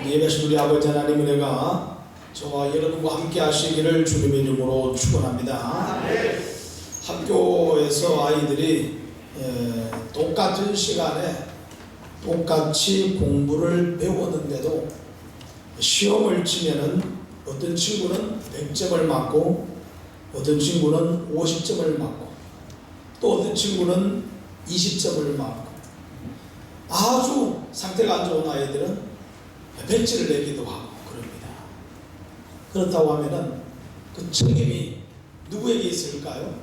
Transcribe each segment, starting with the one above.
예배신 우리 아버지 하나님 은혜가 저와 여러분과 함께 하시기를 주님의 이름으로 축원합니다. 학교에서 아이들이 똑같은 시간에 똑같이 공부를 배웠는데도 시험을 치면은 어떤 친구는 100점을 맞고 어떤 친구는 50점을 맞고 또 어떤 친구는 20점을 맞고 아주 상태가 안 좋은 아이들은 배치를 내기도 하고 그럽니다. 그렇다고 하면은 그 책임이 누구에게 있을까요?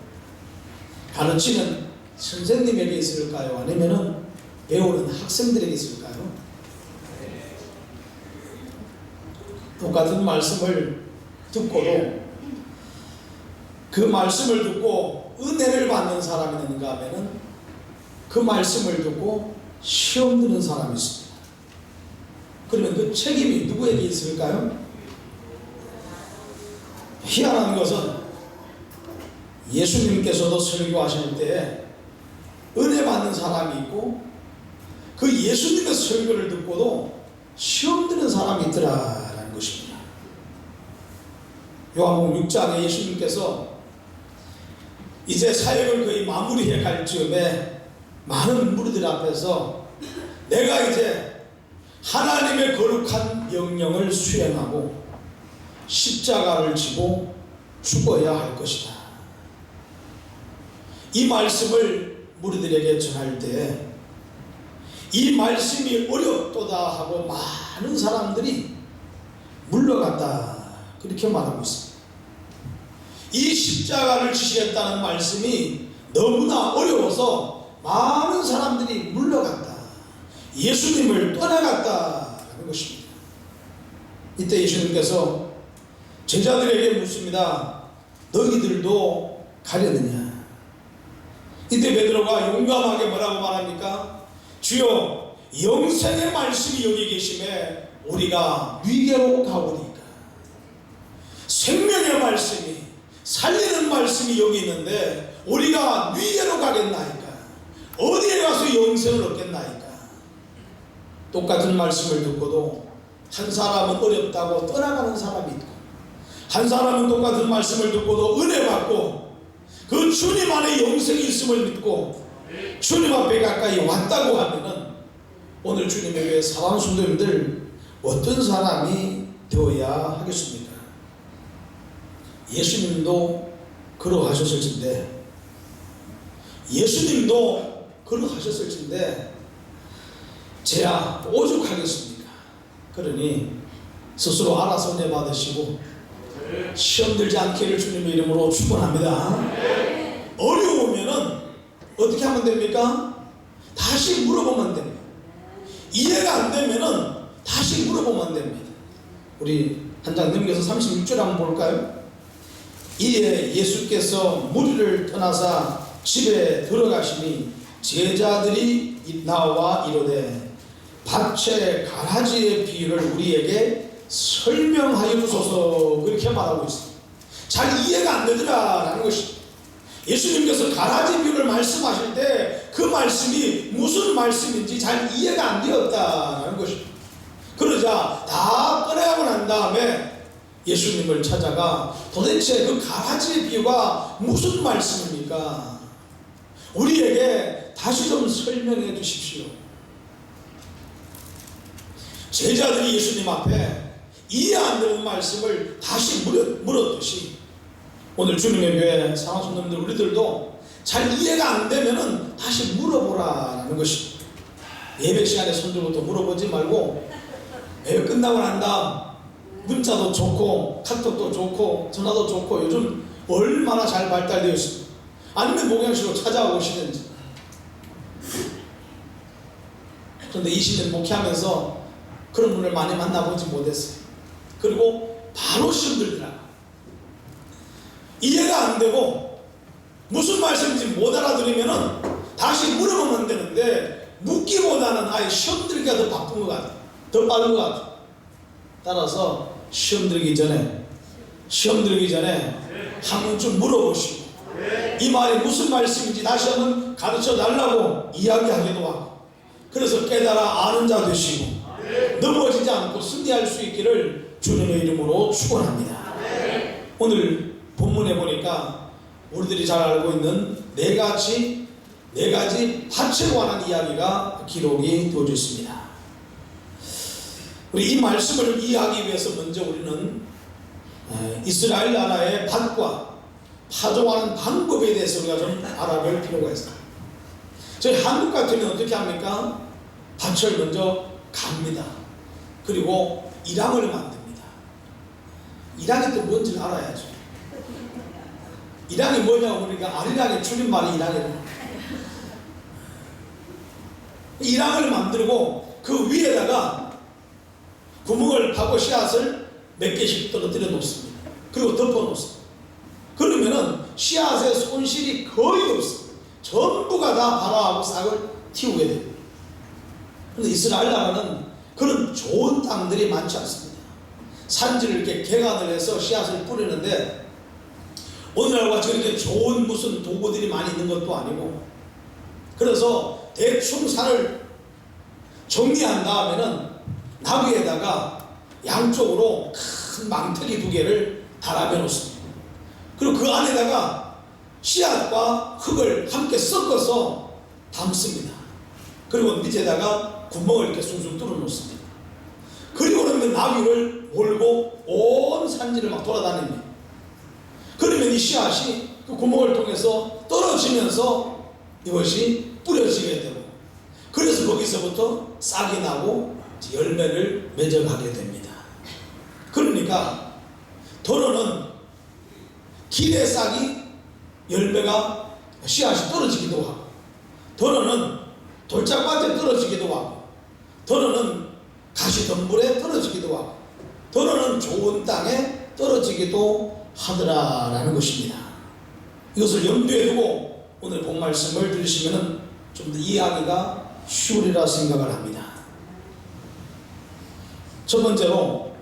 가르치는 선생님에게 있을까요? 아니면은 배우는 학생들에게 있을까요? 똑같은 말씀을 듣고도 그 말씀을 듣고 은혜를 받는 사람이 있는가 하면은 그 말씀을 듣고 시험 드는 사람이 있습니다. 그러면 그 책임이 누구에게 있을까요? 희한한 것은 예수님께서도 설교하실 때 은혜 받는 사람이 있고 그 예수님의 설교를 듣고도 시험 드는 사람이 있더라라는 것입니다. 요한복음 6장에 예수님께서 이제 사역을 거의 마무리해 갈 즈음에 많은 무리들 앞에서 내가 이제 하나님의 거룩한 명령을 수행하고 십자가를 지고 죽어야 할 것이다. 이 말씀을 무리들에게 전할 때 이 말씀이 어렵도다 하고 많은 사람들이 물러갔다 그렇게 말하고 있습니다. 이 십자가를 지시겠다는 말씀이 너무나 어려워서 많은 사람들이 물러갔다. 예수님을 떠나갔다는 것입니다. 이때 예수님께서 제자들에게 묻습니다. 너희들도 가려느냐? 이때 베드로가 용감하게 뭐라고 말합니까? 주여 영생의 말씀이 여기 계심에 우리가 위계로 가보니까 생명의 말씀이 살리는 말씀이 여기 있는데 우리가 위계로 가겠나이까? 어디에 가서 영생을 얻겠나이까? 똑같은 말씀을 듣고도 한 사람은 어렵다고 떠나가는 사람이 있고 한 사람은 똑같은 말씀을 듣고도 은혜 받고 그 주님 안에 영생이 있음을 믿고 주님 앞에 가까이 왔다고 하면은 오늘 주님의 교회 사랑하는 성도님들 어떤 사람이 되어야 하겠습니까? 예수님도 그러하셨을 텐데 예수님도 그러하셨을 텐데 제야 오죽하겠습니까? 그러니 스스로 알아서 은혜 받으시고 시험 들지 않기를 주님의 이름으로 축원합니다. 어려우면은 어떻게 하면 됩니까? 다시 물어보면 됩니다. 이해가 안 되면은 다시 물어보면 됩니다. 우리 한 장 넘겨서 36절 한번 볼까요? 이에 예수께서 무리를 떠나사 집에 들어가시니 제자들이 나와 이르되 밭의 가라지의 비유를 우리에게 설명하여 주소서 그렇게 말하고 있습니다. 잘 이해가 안 되더라라는 것입니다. 예수님께서 가라지 비유를 말씀하실 때 그 말씀이 무슨 말씀인지 잘 이해가 안 되었다는 것입니다. 그러자 다 떠나고 난 다음에 예수님을 찾아가 도대체 그 가라지 비유가 무슨 말씀입니까? 우리에게 다시 좀 설명해 주십시오. 제자들이 예수님 앞에 이해 안 되는 말씀을 다시 물었듯이 오늘 주님의 교회 사랑하는 성도님들 우리들도 잘 이해가 안 되면은 다시 물어보라는 것입니다. 예배 시간에 손들고도 물어보지 말고 예배 끝나고 난 다음 문자도 좋고 카톡도 좋고 전화도 좋고 요즘 얼마나 잘 발달되어 있습니다. 아니면 목양실로 찾아오시든지. 그런데 20년 목회하면서 그런 분을 많이 만나보지 못했어요. 그리고 바로 시험 들더라. 이해가 안 되고 무슨 말씀인지 못 알아들으면은 다시 물어보면 되는데 묻기보다는 아예 시험 들기가 더 바쁜 것 같아. 더 빠른 것 같아. 따라서 시험 들기 전에 한 번쯤 물어보시고 이 말이 무슨 말씀인지 다시 한번 가르쳐 달라고 이야기하기도 하고 그래서 깨달아 아는 자 되시고 넘어지지 않고 승리할 수 있기를 주님의 이름으로 축원합니다. 오늘 본문에 보니까 우리들이 잘 알고 있는 네 가지 밭에 관한 이야기가 기록이 되어져 있습니다. 우리 이 말씀을 이해하기 위해서 먼저 우리는 이스라엘 나라의 밭과 파종하는 방법에 대해서 우리가 좀 알아볼 필요가 있어요. 저희 한국 같으면 어떻게 합니까? 밭을 먼저 갑니다. 그리고 일항을 만듭니다. 일항이 또 뭔지를 알아야죠. 일항이 뭐냐고 그러니까 아리랑의 줄임말이 일항이에요. 일항을 만들고 그 위에다가 구멍을 파고 씨앗을 몇 개씩 떨어뜨려 놓습니다. 그리고 덮어 놓습니다. 그러면은 씨앗의 손실이 거의 없어요. 전부가 다 발화하고 싹을 틔우게 됩니다. 그런데 이스라엘 나라는 그런 좋은 땅들이 많지 않습니다. 산지를 이렇게 개간을 해서 씨앗을 뿌리는데 오늘날과 같이 그렇게 좋은 무슨 도구들이 많이 있는 것도 아니고, 그래서 대충 산을 정리한 다음에는 나무에다가 양쪽으로 큰 망태기 2개를 달아내 놓습니다. 그리고 그 안에다가 씨앗과 흙을 함께 섞어서 담습니다. 그리고 밑에다가 구멍을 이렇게 숭숭 뚫어 놓습니다. 그리고는 나귀를 몰고 온 산지를 막 돌아다닙니다. 그러면 이 씨앗이 그 구멍을 통해서 떨어지면서 이것이 뿌려지게 되고, 그래서 거기서부터 싹이 나고 열매를 맺어가게 됩니다. 그러니까 도로는 길의 싹이 열매가 씨앗이 떨어지기도 하고, 도로는 돌짝밭에 떨어지기도 하고, 도로는 가시덤불에 떨어지기도 하고, 도로는 좋은 땅에 떨어지기도 하더라라는 것입니다. 이것을 염두에 두고 오늘 본 말씀을 들으시면 좀 더 이해하기가 쉬우리라 생각을 합니다. 첫 번째로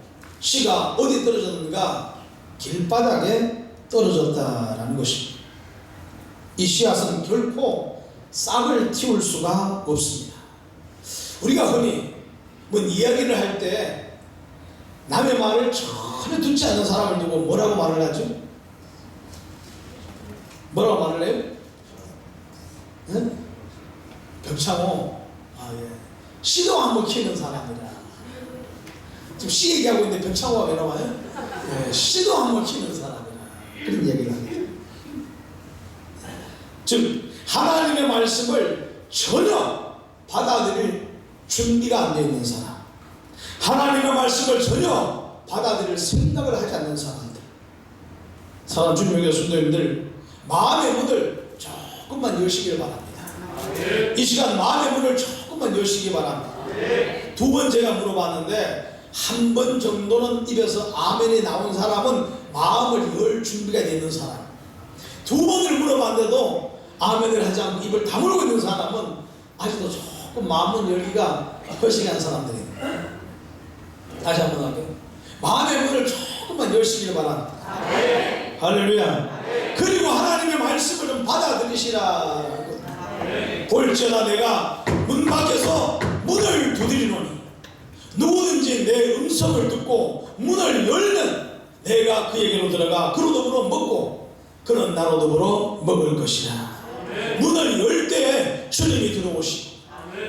씨가 어디 떨어졌는가? 길바닥에 떨어졌다라는 것입니다. 이 씨앗은 결코 싹을 틔울 수가 없습니다. 우리가 흔히 뭔 이야기를 할 때 남의 말을 전혀 듣지 않는 사람을 두고 뭐라고 말을 하죠? 뭐라고 말을 해요? 네? 벽창호. 예. 씨도 안 먹히는 사람이라. 지금 씨 얘기하고 있는데 벽창호가 왜 나와요? 예, 씨도 안 먹히는 사람이라. 그런 얘기를 합니다. 즉 하나님의 말씀을 전혀 받아들일 준비가 안 되어 있는 사람, 하나님의 말씀을 전혀 받아들일 생각을 하지 않는 사람들, 사랑하는 주님의 성도님들, 마음의 문을 조금만 여시길 바랍니다. 이 시간 마음의 문을 조금만 여시기 바랍니다. 두 번 제가 물어봤는데 한 번 정도는 입에서 아멘이 나온 사람은 마음을 열 준비가 되어 있는 사람, 두 번을 물어봤는데도 아멘을 하지 않고 입을 다물고 있는 사람은 아직도 조금 마음은 열기가 허식한 사람들입니다. 다시 한번 할게요. 마음의 문을 조금만 열시길 바랍니다. 할렐루야. 그리고 하나님의 말씀을 좀 받아들이시라. 볼지어다 내가 문 밖에서 문을 두드리노니 누구든지 내 음성을 듣고 문을 열면 내가 그에게로 들어가 그로 더불어 먹고 그는 나로 더불어 먹을 것이라. 문을 열 때에 주님이 들어오시고,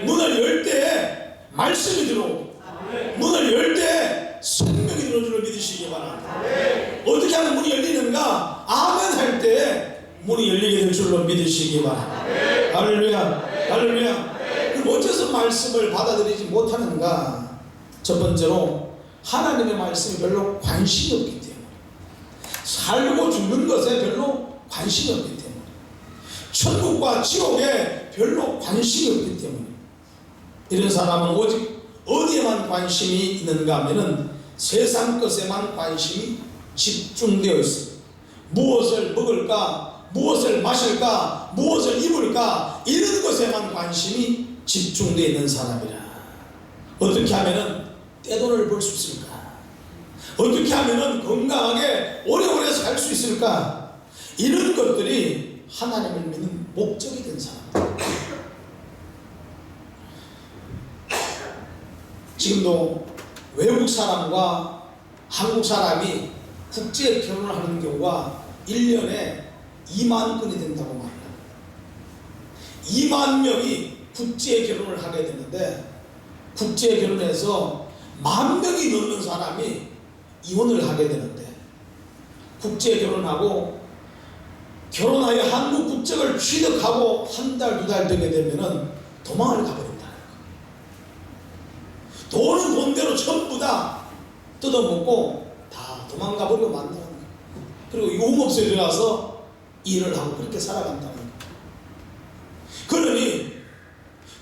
문을 열 때에 말씀이 들어오고, 문을 열 때에 생명이 들어오는 줄 믿으시기 바랍니다. 어떻게 하면 문이 열리는가? 아멘 할 때에 문이 열리게 될 줄로 믿으시기 바랍니다. 할렐루야. 할렐루야. 그럼 어째서 말씀을 받아들이지 못하는가? 첫 번째로 하나님의 말씀에 별로 관심이 없기 때문에, 살고 죽는 것에 별로 관심이 없기 때문에, 천국과 지옥에 별로 관심이 없기 때문에, 이런 사람은 오직 어디에만 관심이 있는가 하면은 세상 것에만 관심이 집중되어 있습니다. 무엇을 먹을까, 무엇을 마실까, 무엇을 입을까, 이런 것에만 관심이 집중되어 있는 사람이라. 어떻게 하면은 떼돈을 벌 수 있을까? 어떻게 하면은 건강하게 오래오래 살 수 있을까? 이런 것들이 하나님을 믿는 목적이 된 사람들. 지금도 외국 사람과 한국 사람이 국제 결혼을 하는 경우가 1년에 2만 건이 된다고 말합니다. 2만 명이 국제 결혼을 하게 되는데, 국제 결혼에서 10,000명이 넘는 사람이 이혼을 하게 되는데, 국제 결혼하고 결혼하여 한국 국적을 취득하고 한 달, 2달 되게 되면은 도망을 가버린다. 돈은 돈대로 전부 다 뜯어먹고 다 도망가 버리고 만다는 거예요. 그리고 용업소에 들어가서 일을 하고 그렇게 살아간다는 거예요. 그러니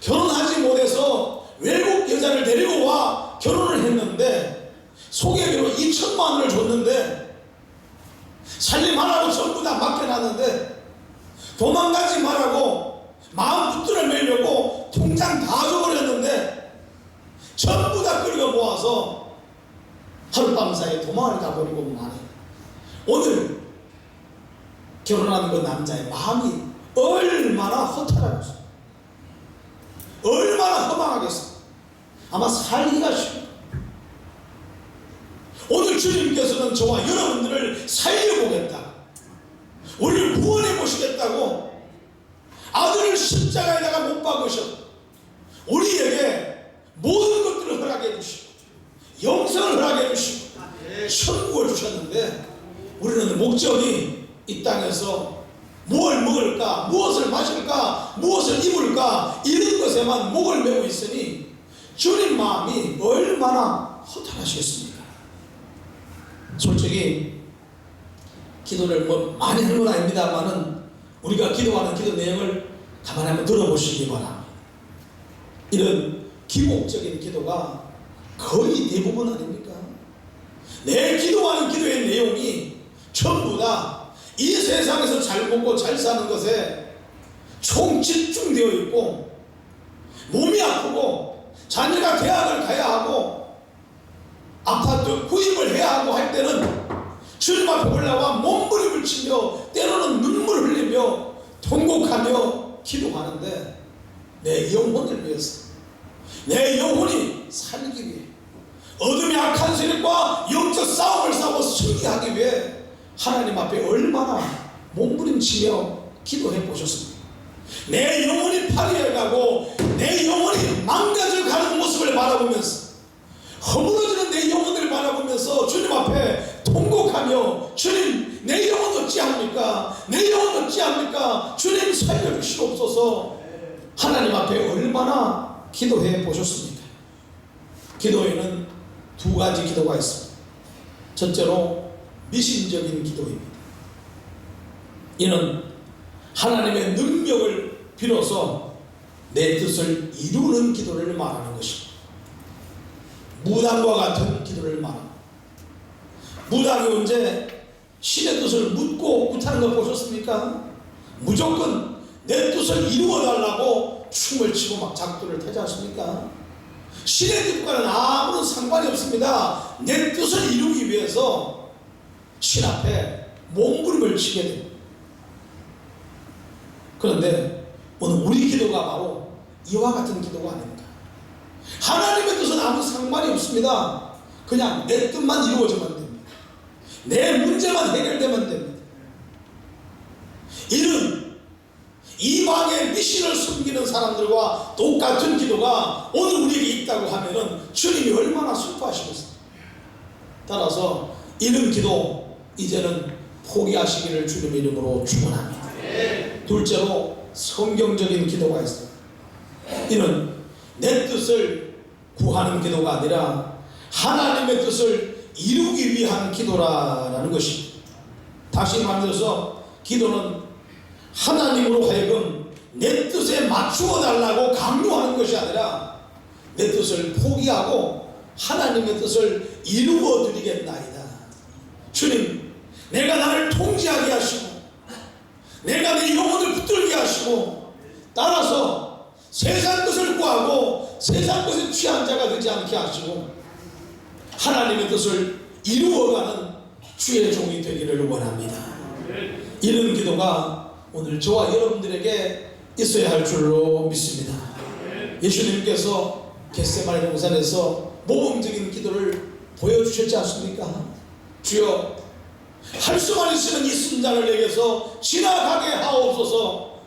결혼하지 못해서 외국 여자를 데리고 와 결혼을 했는데, 소개비로 2천만 원을 줬는데, 살림하라고 전부 다 맡겨놨는데, 도망가지 말라고 마음 붙들어 매려고 통장 다 줘버렸는데, 전부 다 끌어 모아서 하룻밤 사이에 도망을 가버리고 말해. 오늘 결혼하는 그 남자의 마음이 얼마나 허탈하겠어, 얼마나 허망하겠어. 아마 살기가 싫어. 오늘 주님께서는 저와 여러분들을 살려보겠다, 우리를 구원해 보시겠다고 아들을 십자가에다가 못 박으셔 우리에게 모든 것들을 허락해 주시고 영생을 허락해 주시고 천국을 주셨는데, 우리는 목적이 이 땅에서 무엇을 먹을까, 무엇을 마실까, 무엇을 입을까, 이런 것에만 목을 메고 있으니 주님 마음이 얼마나 허탈하시겠습니까? 솔직히 기도를 많이 하는 건 아닙니다만은, 우리가 기도하는 기도 내용을 가만히 한번 들어보시기 바랍니다. 이런 기복적인 기도가 거의 대부분 아닙니까? 내 기도하는 기도의 내용이 전부 다 이 세상에서 잘 먹고 잘 사는 것에 총 집중되어 있고, 몸이 아프고 자녀가 대학을 가야 하고 아파트 구입을 해야 하고 할 때는 주님 앞에 올라와 몸부림을 치며 때로는 눈물을 흘리며 통곡하며 기도하는데, 내 영혼을 위해서, 내 영혼이 살기 위해, 어둠의 악한 세력과 영적 싸움을 싸워 승리하기 위해 하나님 앞에 얼마나 몸부림치며 기도해 보셨습니까? 내 영혼이 파리해가고 내 영혼이 망가져가는 모습을 바라보면서, 허물어지는 내 영혼을 바라보면서 주님 앞에 통곡하며, 주님 내 영혼 어찌합니까? 내 영혼 어찌합니까? 주님 살려주시옵소서. 하나님 앞에 얼마나 기도해 보셨습니까? 기도에는 두 가지 기도가 있습니다. 첫째로 미신적인 기도입니다. 이는 하나님의 능력을 빌어서 내 뜻을 이루는 기도를 말하는 것입니다. 무당과 같은 기도를 말합니다. 무당이 언제 신의 뜻을 묻고 굿하는 거 보셨습니까? 무조건 내 뜻을 이루어달라고 춤을 치고 막 작두를 태지 않습니까? 신의 뜻과는 아무런 상관이 없습니다. 내 뜻을 이루기 위해서 신 앞에 몸부림을 치게 됩니다. 그런데 오늘 우리 기도가 바로 이와 같은 기도가 아닙니까? 하나님의 뜻은 아무 상관이 없습니다. 그냥 내 뜻만 이루어지면 됩니다. 내 문제만 해결되면 됩니다. 이런 이방의 미신을 숨기는 사람들과 똑같은 기도가 오늘 우리에게 있다고 하면은 주님이 얼마나 슬퍼하시겠습니까? 따라서 이런 기도 이제는 포기하시기를 주님의 이름으로 축원합니다. 둘째로 성경적인 기도가 있습니다. 이는 내 뜻을 구하는 기도가 아니라 하나님의 뜻을 이루기 위한 기도라는 것입니다. 다시 말해서 기도는 하나님으로 하여금 내 뜻에 맞추어 달라고 강요하는 것이 아니라 내 뜻을 포기하고 하나님의 뜻을 이루어 드리겠나이다. 주님, 내가 나를 통제하게 하시고 내가 내 영혼을 붙들게 하시고, 따라서 세상 것을 구하고 세상 것에 취한 자가 되지 않게 하시고 하나님의 뜻을 이루어가는 주의 종이 되기를 원합니다. 이런 기도가 오늘 저와 여러분들에게 있어야 할 줄로 믿습니다. 예수님께서 겟세마네 동산에서 모범적인 기도를 보여주셨지 않습니까? 주여, 할 수만 있으면 이 순간을 내게서 지나가게 하옵소서.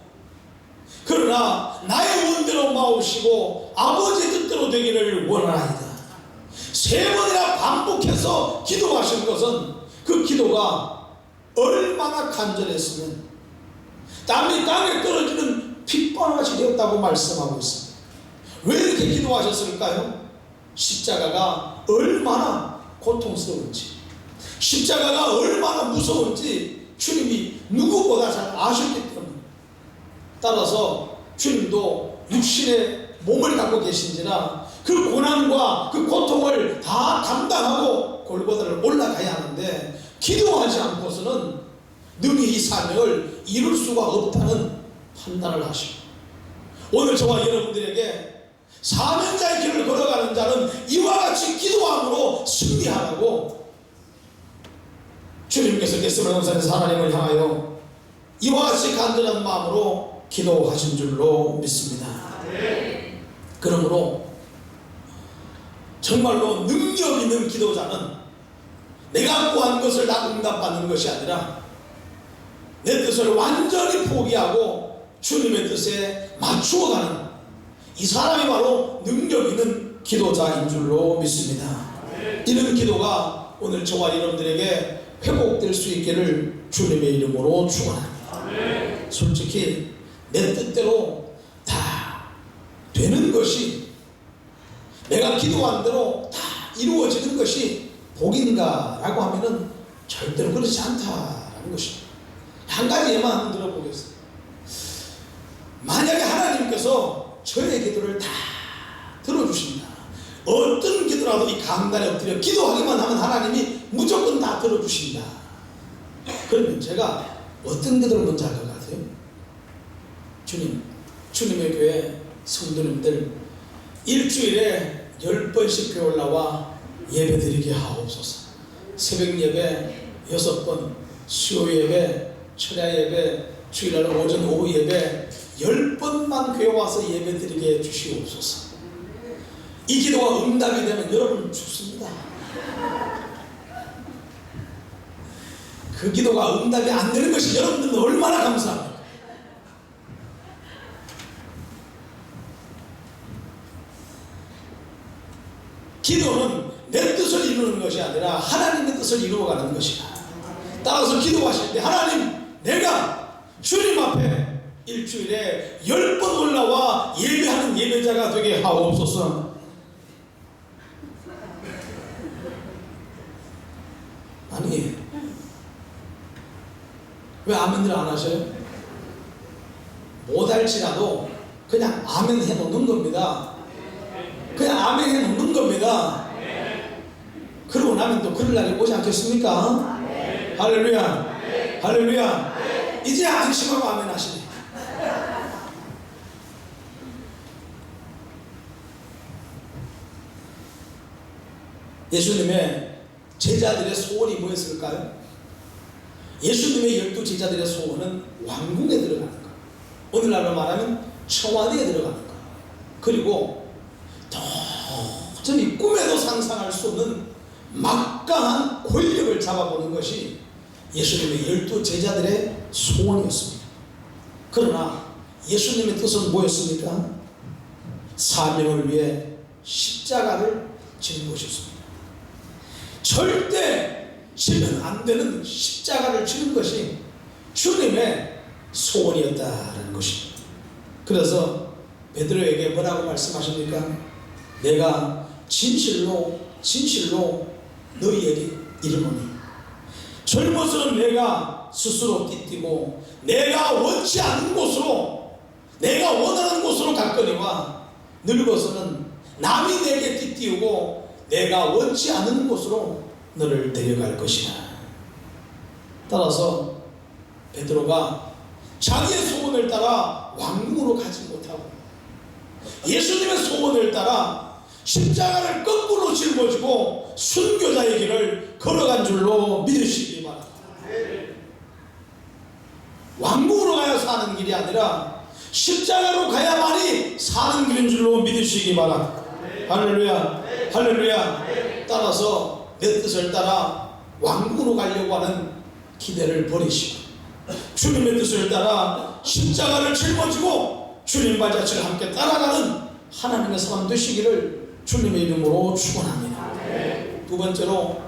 그러나 나의 원대로 마옵시고 아버지 뜻대로 되기를 원하나이다. 3번이나 반복해서 기도하신 것은 그 기도가 얼마나 간절했으면 땀이 땅에 떨어지는 핏방울같이 되었다고 말씀하고 있습니다. 왜 이렇게 기도하셨을까요? 십자가가 얼마나 고통스러운지, 십자가가 얼마나 무서운지 주님이 누구보다 잘 아셨기 때문에. 따라서 주님도 육신의 몸을 갖고 계신지라 그 고난과 그 고통을 다 감당하고 골고다를 올라가야 하는데, 기도하지 않고서는 능히 이 사명을 이룰 수가 없다는 판단을 하십니다. 오늘 저와 여러분들에게 사명자의 길을 걸어가는 자는 이와 같이 기도함으로 승리하라고 주님께서 겟세마네 하나님을 향하여 이와 같이 간절한 마음으로 기도하신 줄로 믿습니다. 그러므로 정말로 능력 있는 기도자는 내가 구한 것을 다 응답받는 것이 아니라 내 뜻을 완전히 포기하고 주님의 뜻에 맞추어가는 이 사람이 바로 능력 있는 기도자인 줄로 믿습니다. 이런 기도가 오늘 저와 여러분들에게 회복될 수 있기를 주님의 이름으로 축원합니다. 솔직히 내 뜻대로 다 되는 것이, 내가 기도한 대로 다 이루어지는 것이 복인가 라고 하면은 절대로 그렇지 않다라는 것입니다. 한 가지 예만 한번 들어보겠습니다. 만약에 하나님께서 저의 기도를 다 들어주신다, 어떤 기도라도 이 강단에 엎드려 기도하기만 하면 하나님이 무조건 다 들어주신다, 그러면 제가 어떤 기도를 먼저 할 것 같아요? 주님의 교회 성도님들 일주일에 10번씩 교회 올라와 예배 드리게 하옵소서. 새벽 예배 6번, 수요 예배, 철야 예배, 주일날 오전 오후 예배 10번만 교회 와서 예배 드리게 해주시옵소서. 이 기도가 응답이 되면 여러분 죽습니다. 그 기도가 응답이 안 되는 것이 여러분들은 얼마나 감사합니까? 기도는 내 뜻을 이루는 것이 아니라 하나님의 뜻을 이루어가는 것이다. 따라서 기도하실 때 하나님, 내가 주님 앞에 일주일에 10번 올라와 예배하는 예배자가 되게 하옵소서. 아니, 왜 아멘들 안 하셔요? 못할지라도 그냥 아멘 해놓는 겁니다. 그냥 아멘 해놓는 겁니다. 그러고 나면 또 그럴 날이 오지 않겠습니까? 할렐루야, 할렐루야. 이제 안심하고 아멘 하시네. 예수님의 제자들의 소원이 뭐였을까요? 예수님의 12 제자들의 소원은 왕궁에 들어가는 것, 오늘날로 말하면 청와대에 들어가는 것, 그리고 도저히 꿈에도 상상할 수 없는 막강한 권력을 잡아보는 것이 예수님의 12 제자들의 소원이었습니다. 그러나 예수님의 뜻은 뭐였습니까? 사명을 위해 십자가를 지는 것이었습니다. 절대 지면 안 되는 십자가를 지는 것이 주님의 소원이었다라는 것입니다. 그래서 베드로에게 뭐라고 말씀하십니까? 내가 진실로 너희에게 이르노니 젊어서는 내가 스스로 띠띠고 내가 원치 않은 곳으로, 내가 원하는 곳으로 갔거니와 늙어서는 남이 내게 띠띠우고 내가 원치 않은 곳으로 너를 데려갈 것이다. 따라서 베드로가 자기의 소원을 따라 왕궁으로 가지 못하고 예수님의 소원을 따라 십자가를 거꾸로 짊어지고 순교자의 길을 걸어간 줄로 믿으시기 바랍니다. 왕궁으로 가야 사는 길이 아니라 십자가로 가야만이 사는 길인 줄로 믿으시기 바랍니다. 할렐루야. 할렐루야. 따라서 내 뜻을 따라 왕궁으로 가려고 하는 기대를 버리시고 주님의 뜻을 따라 십자가를 짊어지고 주님 발자취를 함께 따라가는 하나님의 사람 되시기를 주님의 이름으로 축원합니다. 두 번째로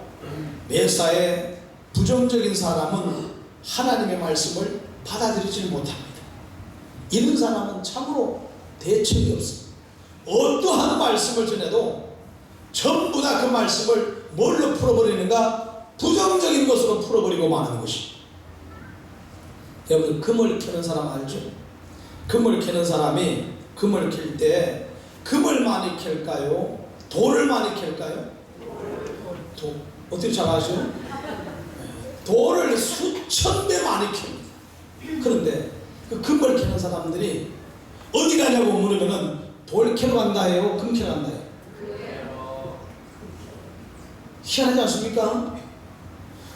매사에 부정적인 사람은 하나님의 말씀을 받아들이지 못합니다. 이런 사람은 참으로 대책이 없습니다. 어떠한 말씀을 전해도 전부 다 그 말씀을 뭘로 풀어버리는가? 부정적인 것으로 풀어버리고 마는 것입니다. 여러분, 금을 캐는 사람 알죠? 금을 캐는 사람이 금을 캘 때 금을 많이 캘까요? 돌을 많이 캘까요? 어떻게 잘 아시죠? 돌을 수천 배 많이 캡니다. 그런데 그 금을 캐는 사람들이 어디 가냐고 물으면은 돌 캐러 간다 해요? 금 캐러 간다 해요? 희한하지 않습니까?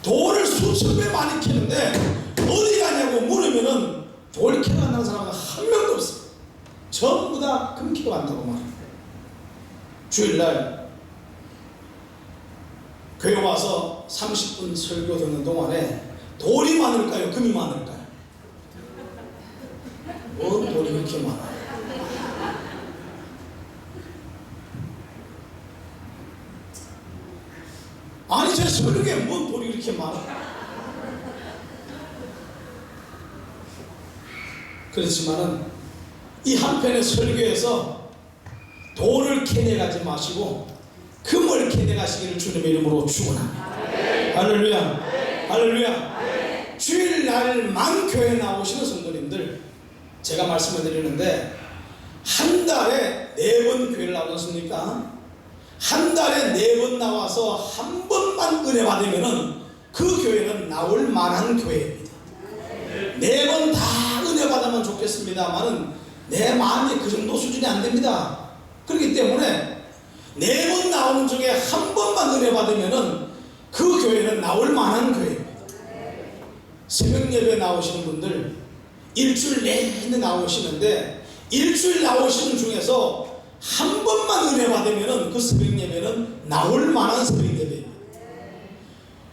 돌을 수천 배 많이 캐는데 어디 가냐고 물으면은 돌 캐러 간다는 사람은 한 명도 없어요. 전부 다 금 캐러 간다고 말합니다. 주일날 교회 와서 30분 설교 듣는 동안에 돌이 많을까요? 금이 많을까요? 뭔 돌이 그렇게 많아요? 아니, 제 설교에 뭔 돌이 그렇게 많아요? 그렇지만은 이 한편의 설교에서 돌을 캐내가지 마시고 금을 캐내가시기를 주님의 이름으로 축원합니다. 할렐루야. 할렐루야. 주일날만 교회에 나오시는 성도님들, 제가 말씀을 드리는데 한 달에 4번 교회를 나오지 않습니까? 한 달에 4번 나와서 한 번만 은혜 받으면은 그 교회는 나올 만한 교회입니다. 4번 다 은혜 받으면 좋겠습니다만은 내 마음이 그 정도 수준이 안 됩니다. 그렇기 때문에 4번 나오는 중에 한 번만 은혜 받으면은 그 교회는 나올 만한 교회입니다. 새벽 예배 나오시는 분들 일주일 내내 나오시는데 일주일 나오시는 중에서 한 번만 은혜 받으면은 그 새벽 예배는 나올 만한 새벽 예배입니다.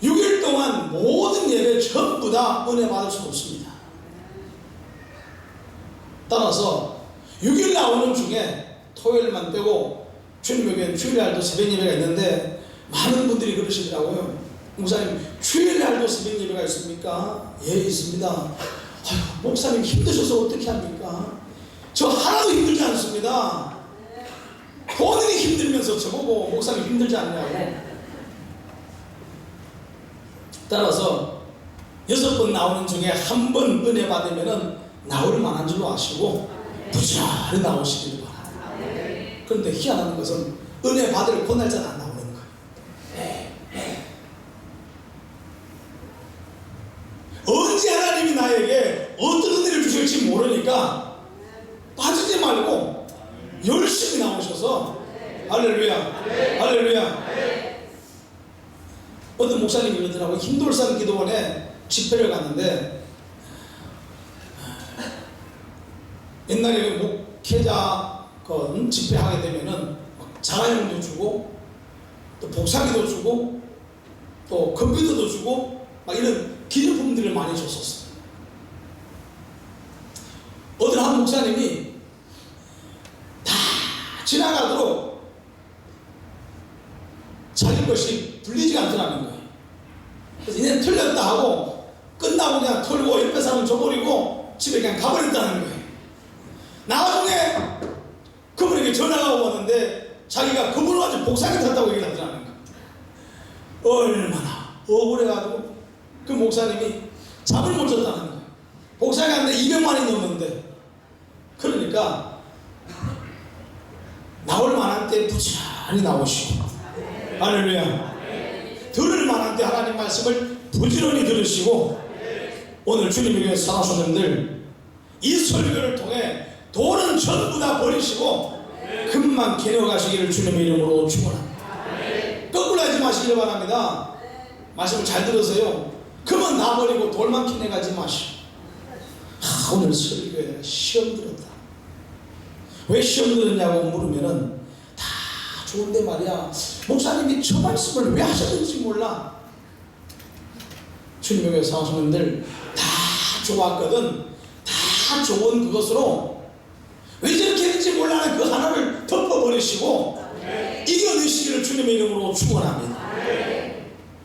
6일 동안 모든 예배 전부 다 은혜 받을 수 없습니다. 따라서 6일 나오는 중에 토요일만 빼고 주님의 교회는 주일날도 새벽 예배가 있는데 많은 분들이 그러시더라고요. 목사님, 주일날도 새벽 예배가 있습니까? 예, 있습니다. 아유, 목사님 힘드셔서 어떻게 합니까? 저 하나도 힘들지 않습니다. 본인이 힘들면서 저보고 목사님 힘들지 않냐고. 따라서 6번 나오는 중에 한 번 은혜 받으면은 나올 만한 줄로 아시고 부지런히 나오시길 바랍니다. 그런데 희한한 것은 은혜 받을 그날짜는 안 나오는 거예요. 언제 하나님이 나에게 어떤 은혜를 주실지 모르니까 빠지지 말고 열심히 나오셔서 할렐루야. 할렐루야. 어떤 목사님이 그러더라고요. 힘돌산 기도원에 집회를 갔는데 옛날에 목회자 집회하게 되면은 자가용도 주고 또 복사기도 주고 또 컴퓨터도 주고 막 이런 기념품들을 많이 줬었어요. 어느 한 목사님이 다 지나가도록 자기 것이 불리지가 않더라는 거예요. 그래서 이제 틀렸다 하고 끝나고 그냥 털고 옆에 사람 줘버리고 집에 그냥 가버렸다는 거예요. 나중에 그분에게 전화가 오는데 자기가 그분을 가지고 복사기 탔다고 얘기를 하더라는 거예요. 얼마나 억울해가지고 그 목사님이 잠을 못 잤다는 거예요. 복사기 하는데 200만이 넘는데. 그러니까 나올 만한 때 부지런히 나오시고 할렐루야. 들을 만한 때 하나님 말씀을 부지런히 들으시고 오늘 주님의 교회 사랑하시는들 이 설교를 통해 돈은 전부 다 버리시고 금만 캐내가시기를 주님의 이름으로 축원합니다. 거꾸로 하지 마시기를 바랍니다. 말씀을 잘 들으세요. 금은 다 버리고 돌만 캐내가지 마시고. 오늘 설교에 시험 들었다. 왜 시험 들었냐고 물으면은 다 좋은데 말이야, 목사님이 저 말씀을 왜 하셨는지 몰라. 주님의 사랑하는 다 좋았거든. 다 좋은 그것으로 왜 저렇게 했는지 몰라는 그 하나를 덮어버리시고 이겨내시기를 주님의 이름으로 축원합니다.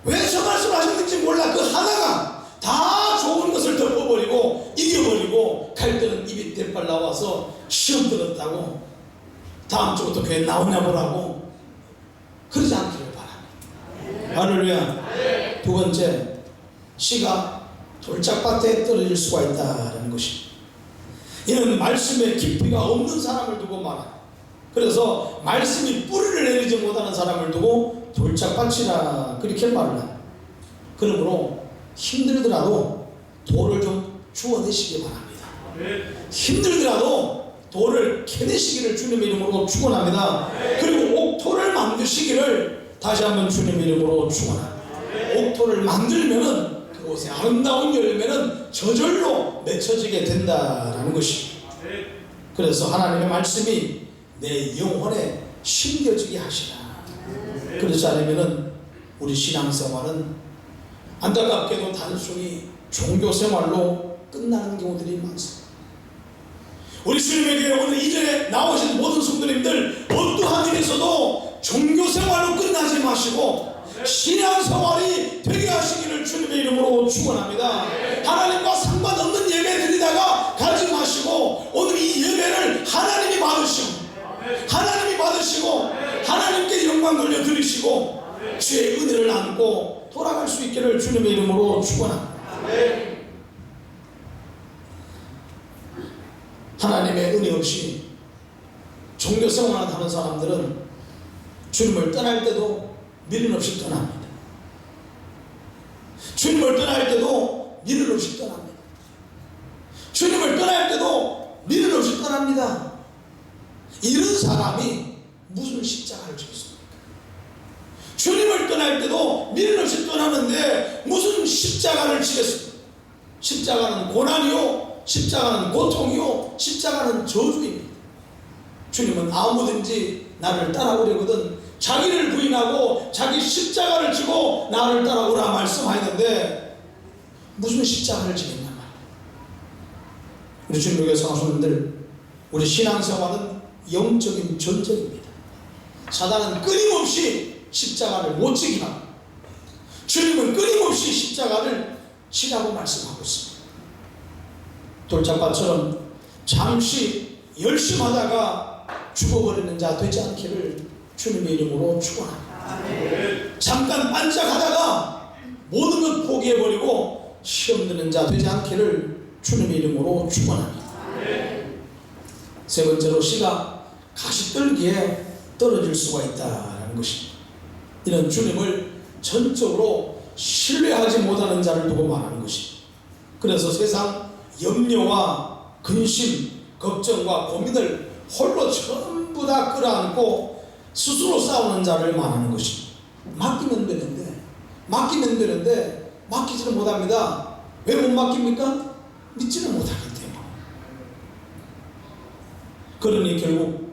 왜 저 말씀을 하셨는지 몰라. 그 하나가 다 좋은 것을 덮어버리고 이겨버리고 갈 때는 입이 대빨 나와서 시험 들었다고 다음 주부터 교회 나오냐 보라고 그러지 않기를 바랍니다. 할렐루야. 두 번째, 씨가 돌짝밭에 떨어질 수가 있다라는 것입니다. 이는 말씀에 깊이가 없는 사람을 두고 말합니다. 그래서 말씀이 뿌리를 내리지 못하는 사람을 두고 돌짝밭이라 그렇게 말을 합니다. 그러므로 힘들더라도 돌을 좀 주워내시기 바랍니다. 힘들더라도 돌을 캐내시기를 주님의 이름으로 축원합니다. 그리고 옥토를 만드시기를 다시 한번 주님의 이름으로 축원합니다. 옥토를 만들면은 그곳에 아름다운 열매는 저절로 맺혀지게 된다라는 것입니다. 그래서 하나님의 말씀이 내 영혼에 심겨지게 하시라. 그렇지 않으면은 우리 신앙생활은 안타깝게도 단순히 종교생활로 끝나는 경우들이 많습니다. 우리 주님에게 오늘 이전에 나오신 모든 성도님들 어떠한 일에서도 종교생활로 끝나지 마시고 신앙생활이 되게 하시기를 주님의 이름으로 축원합니다. 하나님과 상관없는 예배 드리다가 가지 마시고 오늘 이 예배를 하나님이 받으시고 하나님께 영광 돌려 드리시고 주의 은혜를 안고 돌아갈 수 있기를 주님의 이름으로 축원합니다. 하나님의 은혜 없이 종교생활을 하는 사람들은 주님을 떠날 때도 미련 없이 떠납니다. 주님을 떠날 때도 미련 없이 떠납니다. 주님을 떠날 때도 미련 없이 떠납니다. 이런 사람이 무슨 십자가를 지겠습니까? 주님을 떠날 때도 미련 없이 떠나는데 무슨 십자가를 지겠습니까? 십자가는 고난이요, 십자가는 고통이요, 십자가는 저주입니다. 주님은 아무든지 나를 따라오려거든 자기를 부인하고 자기 십자가를 지고 나를 따라오라 말씀하였는데 무슨 십자가를 지겠냐 말이에요. 우리 주님에게 사랑하는 우리 신앙생활은 영적인 전쟁입니다. 사단은 끊임없이 십자가를 못 지게 합니다. 주님은 끊임없이 십자가를 지라고 말씀하고 있습니다. 돌짝밭처럼 잠시 열심히 하다가 죽어버리는 자 되지 않기를 주님의 이름으로 축원합니다. 잠깐 반짝하다가 모든 것 포기해버리고 시험 드는 자 되지 않기를 주님의 이름으로 축원합니다. 세 번째로 씨가 가시떨기에 떨어질 수가 있다는 것입니다. 이는 주님을 전적으로 신뢰하지 못하는 자를 두고 말하는 것입니다. 그래서 세상 염려와 근심, 걱정과 고민을 홀로 전부 다 끌어안고 스스로 싸우는 자를 말하는 것입니다. 맡기면 되는데 맡기지는 못합니다. 왜 못 맡깁니까? 믿지는 못하기 때문에. 그러니 결국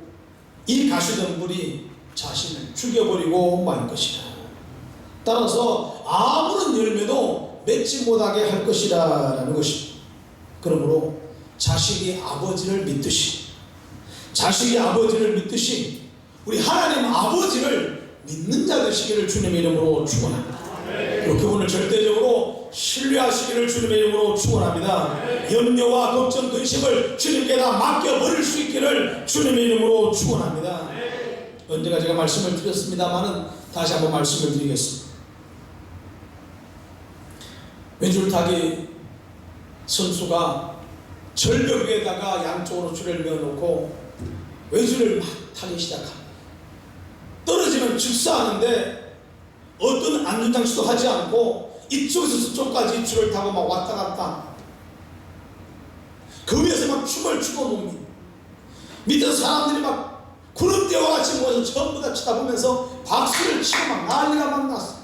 이 가시덤불이 자신을 죽여버리고 말 것이다. 따라서 아무런 열매도 맺지 못하게 할 것이다 라는 것입니다. 그러므로 자식이 아버지를 믿듯이 우리 하나님 아버지를 믿는 자 되시기를 주님의 이름으로 축원합니다. 그리고 그분을 절대적으로 신뢰하시기를 주님의 이름으로 축원합니다. 염려와 걱정, 근심을 주님께 다 맡겨버릴 수 있기를 주님의 이름으로 축원합니다. 언제가 제가 말씀을 드렸습니다마는 다시 한번 말씀을 드리겠습니다. 외줄타기 선수가 절벽 위에다가 양쪽으로 줄을 메어놓고 외줄을 막 타기 시작합니다. 떨어지면 즉사하는데 어떤 안전장치도 하지 않고 이쪽에서 저쪽까지 줄을 타고 막 왔다 갔다 그 위에서 막 춤을 추고 놉니다. 밑에서 사람들이 막 구름대와 같이 모여서 전부 다 쳐다보면서 박수를 치고 막 난리가 막 났어.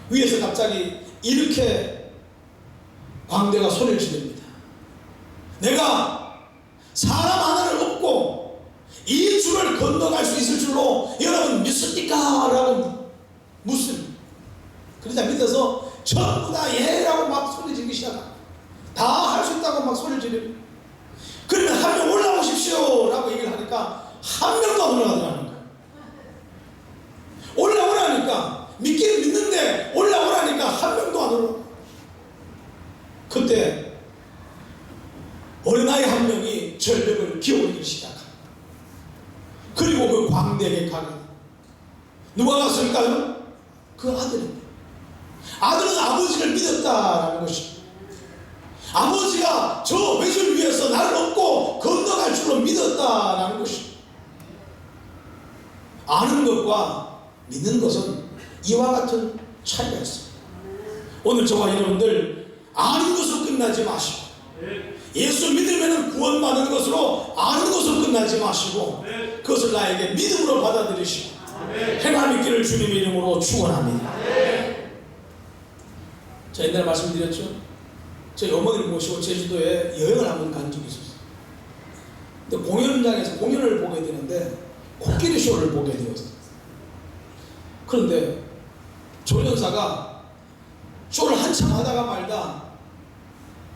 위에서 갑자기 이렇게 광대가 소리를 지릅니다. 내가 사람 하나를 업고 이 줄을 홍수를 건너갈 수 있을 줄로 여러분 믿습니까? 라고 묻습니다. 그러자 믿어서 전부 다 예라고 막 소리 지르기 시작합니다. 다 할 수 있다고 막 소리 지르고, 그러면 한 명 올라오십시오 라고 얘기를 하니까 한 명도 안 올라가더라는 거예요. 올라오라니까, 믿기는 믿는데 올라오라니까 한 명도 안 올라가. 그때 어린아이 한 명이 절벽을 기어오르기 시작합니다. 그리고 그 광대에 가게, 누가 갔을까요? 그 아들입니다. 아들은 아버지를 믿었다라는 것입니다. 아버지가 저 회줄 위에서 나를 업고 건너갈 줄로 믿었다라는 것입니다. 아는 것과 믿는 것은 이와 같은 차이가 있습니다. 오늘 저와 여러분들 아는 것으로 끝나지 마시고, 예수 믿으면 구원받는 것으로 아는 것으로 끝나지 마시고, 그것을 나에게 믿음으로 받아들이시고 행함 있기를 주님의 이름으로 축원합니다. 제가 옛날에 말씀드렸죠. 저희 어머니를 모시고 제주도에 여행을 한번 간 적이 있었어요. 근데 공연장에서 공연을 보게 되는데 코끼리 쇼를 보게 되었어요. 그런데 조련사가 쇼를 한참 하다가 말다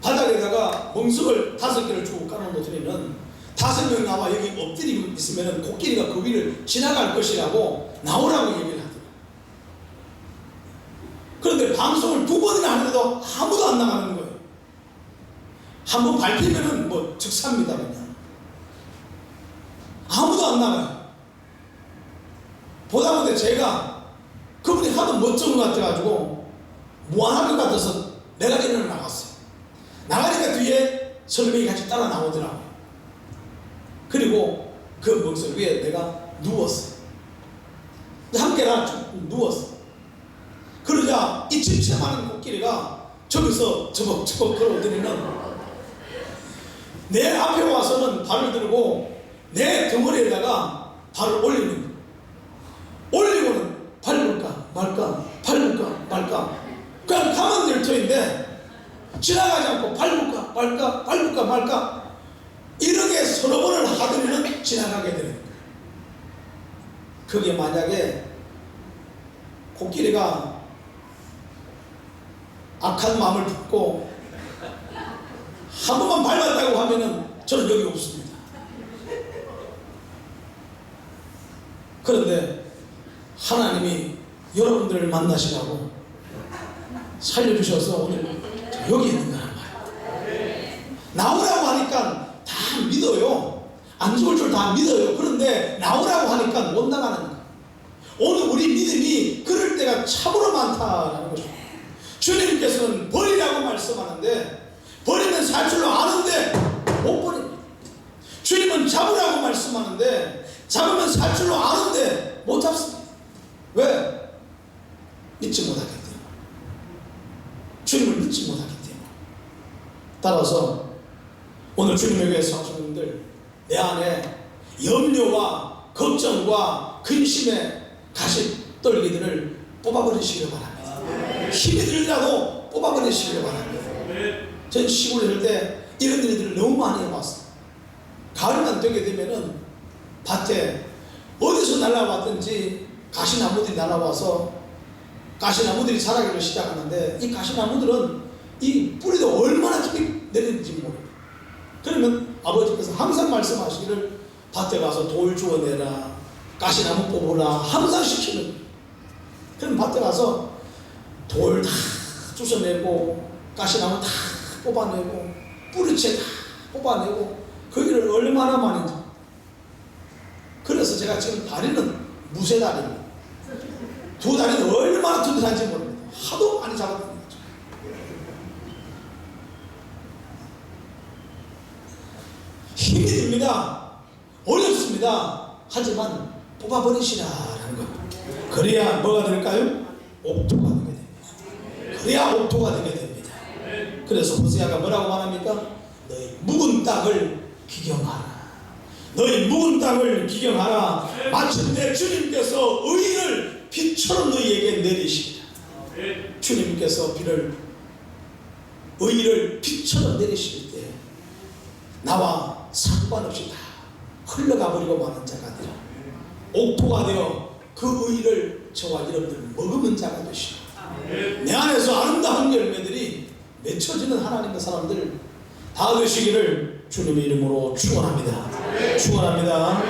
바닥에다가 멍석을 5개를 주고 깔아놓더니는 5명 나와 여기 엎드리고 있으면 코끼리가 그 위를 지나갈 것이라고 나오라고 얘기를 하더라고요. 그런데 방송을 2번이나 하는데도 아무도 안 나가는 거예요. 한번 밟히면은 뭐 즉사입니다. 그냥 아무도 안 나가요. 보다 보니 제가 그분이 하도 멋진 것 같아가지고 무한할 것 같아서 내가리를 나갔어요. 나가니까 뒤에 설명이 같이 따라 나오더라고요. 그리고 그 멍석 위에 내가 누웠어요. 함께 쭉 누웠어요. 그러자 이 침체많은 코끼리가 저기서 저벅저벅 걸어오더니는 내 앞에 와서는 발을 들고 내 덩어리에다가 발을 올리는 거예요. 올리고는 밟을까 말까 밟을까 말까, 그냥 가면 될 터인데 지나가지 않고 밟을까 말까 밟을까 말까 이렇게 서너 번을 하더니는 지나가게 되는 거예요. 그게 만약에 코끼리가 악한 마음을 품고 한 번만 밟았다고 하면은 저는 여기 없습니다. 그런데 하나님이 여러분들을 만나시라고 살려주셔서 오늘 여기 있는 거란 말이에요. 나오라고 하니까 다 믿어요. 안 죽을 줄 다 믿어요. 그런데 나오라고 하니까 못 나가는 거예요. 오늘 우리 믿음이 그럴 때가 참으로 많다라는 거죠. 주님께서는 버리라고 말씀하는데 버리면 살 줄로 아는데 못 버립니다. 주님은 잡으라고 말씀하는데 잡으면 살 줄로 아는데 못 잡습니다. 왜? 믿지 못하기 때문에. 주님을 믿지 못하기 때문에. 따라서 오늘 주님에 위해서 하시는 분들, 내 안에 염려와 걱정과 근심의 가시떨기들을 뽑아버리시기 바랍니다. 힘이 들더라도 뽑아버리시기 바랍니다. 전 시골에 있을 때 이런 일들을 너무 많이 해봤어요. 가을만 되게 되면은 밭에 어디서 날아왔든지 가시나무들이 날아와서 가시나무들이 자라기를 시작하는데, 이 가시나무들은 이 뿌리도 얼마나 깊이 내리는지 모릅니다. 그러면 아버지께서 항상 말씀하시기를 밭에 가서 돌 주워내라, 가시나무 뽑으라 항상 시키는 거예요. 그럼 밭에 가서 돌 다 주워내고 가시나무 다 뽑아내고 뿌리채 다 뽑아내고 그 일을 얼마나 많이 했는지. 그래서 제가 지금 다리는 무쇠다리입니다. 2다리는 얼마나 튼튼한지 모릅니다. 하도 많이 잡았던 거죠. 힘이 듭니다. 어렵습니다. 하지만 뽑아버리시라라는 겁니다. 그래야 뭐가 될까요? 옥토가 되게 됩니다. 그래야 옥토가 되게 됩니다. 그래서 호세아가 뭐라고 말합니까? 너희 묵은 땅을 기경하라. 너희 묵은 땅을 기경하라. 마침내 주님께서 의를 빛처럼 너희에게 내리시리라. 주님께서 의를 빛처럼 내리실 때 나와 상관없이 다 흘러가 버리고 마는 자가 아니라 옥토가 되어 그 의를 저와 여러분들 머금은 자가 되시고 내 안에서 아름다운 열매들이 맺혀지는 하나님의 사람들 다 되시기를 주님의 이름으로 축원합니다. 축원합니다.